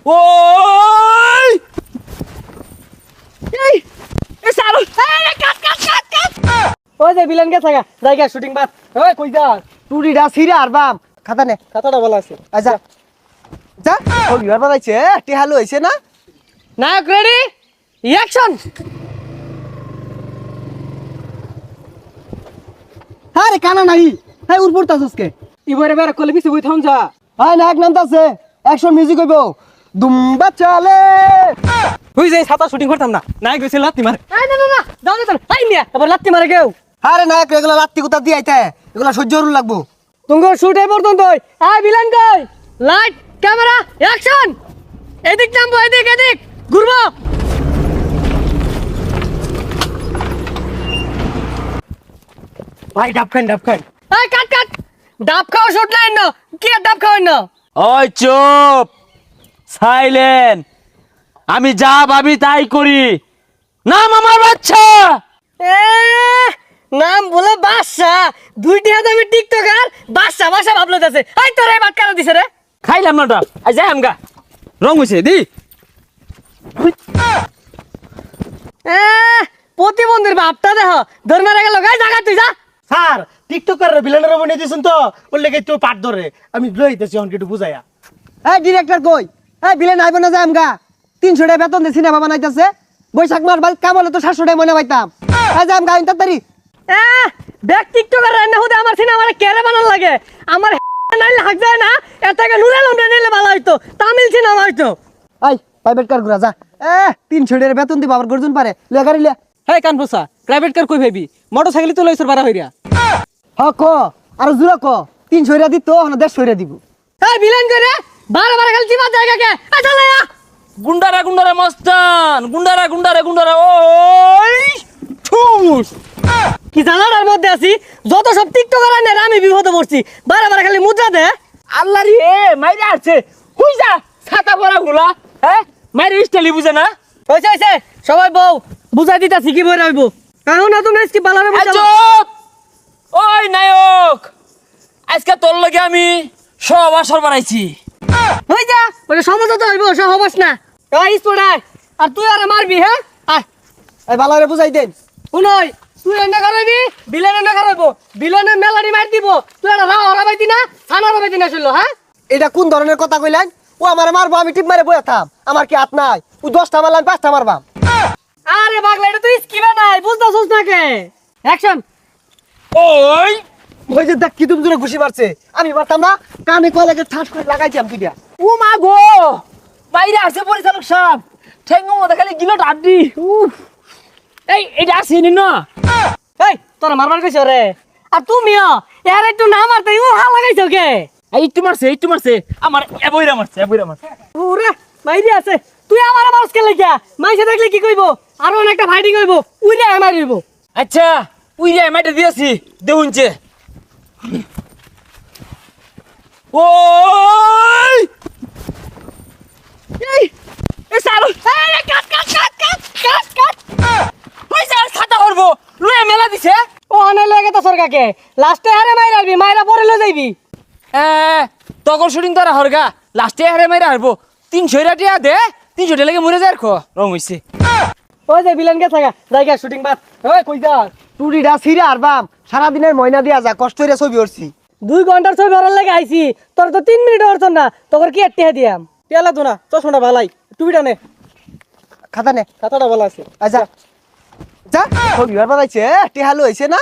ওই এই এ সারো এই কাট কাট কাট কাট ওই যে ভিলেন গেছে জায়গা শুটিং বাদ ওই কই যা টুরিডা ছিড়ে আর বাম খাতা নে খাতাটা ভালো আছে আচ্ছা যা ও বিবার বানাইছে টিহালু হইছে না নায়ক রেডি অ্যাকশন আরে কানা নাই হাই উড় পড়তাছস কে ইবারে বের কলে বিছে বই থাম যা হাই নায়ক নামতাছে অ্যাকশন মিউজিক হইব দুম্বা চলে হুই যাই ছাতা শুটিং করতাম না নায়ক গেছে লাত্তি মারে এই না না না দাও দে হাই মিয়া আবার লাত্তি মারে কেউ আরে নায়ক এগুলা লাত্তি কুতা দি আইতে এগুলা সহ্য করুন লাগবো তুমি শুট এই পর্যন্ত আই ভিলেন কই লাইট ক্যামেরা অ্যাকশন এদিক নামবো এদিক এদিক ঘুরবো ভাই ডাব খান এই কাট কাট ডাব খাও শুট লাইন না কি আর ডাব খাওয়াই না ওই চুপ সাইলেন্ট আমি যা ভাবি তাই করি নাম আমার বাচ্চা এ নাম বলে বাদশা দুইটি হাতে আমি টিকটকার বাদশা বাদশা ভাবলো যাচ্ছে এই তোরে ভাত কারা দিছে রে খাইলাম না ডাব আই যাই আমগা রং হইছে দি এ প্রতিবন্ধীর ভাবটা দেখো ধর মারা গেল গাই জায়গা তুই যা স্যার টিকটকার ভিলেনের বনে দিয়েছেন তো বললে কি তো পাট ধরে আমি লইতেছি অন একটু বুঝাইয়া এই ডিরেক্টর কই এই ভিলেন আইব না যায় আমগা 300 টাকা বেতন দিয়ে সিনেমা বানাইতাছে বৈশাখ মাস বাদ কাম হলে তো 700 টাকা মনে পাইতাম এই যে আমগা ইন্তারি এ ব্যাক টিকটকার রান্না হতে আমার সিনেমা কেরে বানান লাগে আমার নাইলে হাক যায় না এটাকে নুরাল আমরা নিলে ভালো হইতো তামিল সিনেমা হইতো এই প্রাইভেট কার ঘুরা যা এ 300 টাকা বেতন দিব আবার গর্জন পারে লে গাড়ি লে হে কানফুসা প্রাইভেট কার কই ভাবি মোটরসাইকেল তো লইছর বাড়া হইরা হ ক আর জুরা ক 300 টাকা দিত না 150 টাকা দিব এই ভিলেন করে বারে বারে খালি চিপা জায়গা কে এই চলে আ গুন্ডারা গুন্ডারা মস্তান গুন্ডারা ওই ঠুস কি জানার মধ্যে আছি যত সব টিকটকার আনে আমি বিপদে পড়ছি বারে বারে খালি মুদ্রা দে আল্লাহ রে মাইরে আছে হুই যা ছাতা পরা গুলা হ্যাঁ মাইরে স্টাইলি বুঝে না হইছে সবাই বউ বুঝাই দিতাছি কি বই রাখবো কারণ না তুমি কি বালারে এই বুঝাবো চুপ ওই নায়ক আজকে তোর লগে আমি সব আসর বানাইছি হই যা ওরে সমাজ তো হইবো সব হবস না এই স্পোর্টাই আর তুই আর মারবি হ্যাঁ আয় এই বালারে বুঝাই দেন শুনই তুই এন্ডা করাবি বিলেন এন্ডা করাবো বিলেনের মেলাডি মার দিব তুই আর রাও হরাবাইতি না ছানা হরাবাইতি না শুনলো হ্যাঁ এটা কোন ধরনের কথা কইলেন ও আমারে মারবো আমি টিপ মারে বইয়া থাম আমার কি হাত নাই ও 10টা মারলাম 5টা মারবাম আরে পাগলা এটা তুই স্কিমে নাই বুঝতাছস না কে অ্যাকশন ওই ওই যে দেখ কি তুমি জোরে ঘুষি মারছে আমি মারতাম না কানে কলাকে ঠাস করে লাগাইছিলাম তুইটা ও মা গো বাইরে আছে পরিচালক সাহেব ঠেঙ্গো মধ্যে খালি গিলো ডাড্ডি উফ এই এটা আছে না এই তোরা মারবার কইছ রে আর তুমিও এর একটু না মারতে ও হা লাগাইছো কে এই একটু মারছে আমার এবইরা মারছে ওরে মাইরি আছে তুই আমার মারস কে লাগিয়া মাইসে দেখলে কি কইবো আর অনেকটা ফাইটিং হইবো উইলে মারিব আচ্ছা উই রে মাইটা দিয়েছি দেউনছে ওই এই এ সারো এই কাট ওই যা ছাতা করবো লয়ে মেলা দিছে ও অনে লাগে তো সরকাকে লাস্টে হারে মাইরাবি মাইরা পরে লই যাইবি তখন শুটিং তারা হরগা লাস্টে হারে মাইরা হারবো 300 টাকা দে 300 টাকা লাগে মরে যায় খো রং হইছে ওই যে ভিলেন কে থাকা জায়গা শুটিং বাদ ওই কই যা টুরিডা ছিড়ে আর বাম সারা দিনের ময়না দিয়া যা কষ্ট হইরা ছবি উঠছি 2 ঘন্টার ছবি ওরার লাগে আইছি তোর তো 3 মিনিট হরছ না তোর কি টেহা দিয়াম পেলা তো না চশমাটা ভালাই টুপিটা নে খাতা নে খাতাটা ভালো আছে আচ্ছা যা ছবি আর বানাইছে টেহালু হইছে না